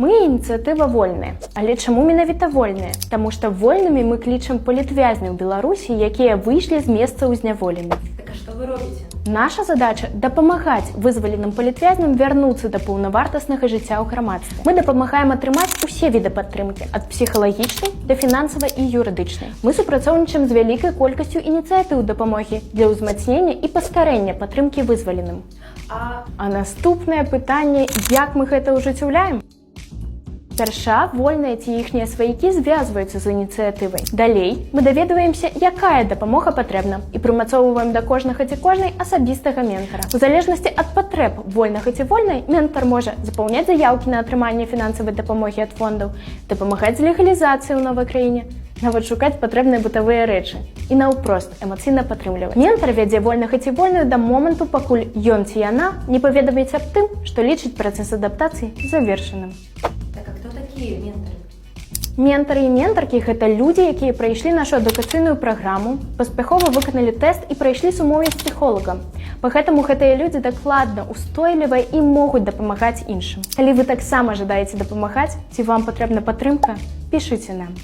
Мы ініцыятыва вольная. Але чаму менавіта вольная? Таму што вольнымі мы клічам палітвязняў Беларусі, якія выйшлі з месца ўзняволення. Так а што вы робіце? Наша задача дапамагаць вызваленым палітвязням вярнуцца да паўнавартаснага жыцця ў грамадстве. Мы дапамагаем атрымаць усе віды падтрымкі, ад псіхалагічнай да фінансавай і юрыдычнай. Мы супрацоўнічаем з вялікай колькасцю ініцыятыў дапамогі для ўзмацнення і паскарэння падтрымкі вызваленым. А наступнае пытанне, як мы гэта ажыццяўляем? Спярша вольныя ці іхнія сваякі звязваюцца з ініцыятывай. Далей мы даведваемся, якая дапамога патрэбна і прымацоўваем да кожнага ці кожнай асабістага ментара. У залежнасці ад патрэб вольнага ці вольнай ментар можа запаўняць заяўкі на атрыманне фінансавай дапамогі ад фондаў, дапамагаць з легалізацыяй у новай краіне, нават шукаць патрэбныя бытавыя рэчы і наўпрост эмацыйна падтрымліваць. Ментар вядзе вольнага ці вольную да моманту, пакуль ён ці яна не паведаміць аб тым, што лічыць працэс адаптацыі завершаным. Ментары і ментаркі – гэта людзі, якія прайшлі нашу адукацыйную праграму, паспяхова выканалі тэст і прайшлі сумову з псіхолагам. Пагэтаму гэтыя людзі дакладна, устойлівыя і могуць дапамагаць іншым. Калі вы таксама жадаеце дапамагаць, ці вам патрэбна падтрымка, пішыце нам.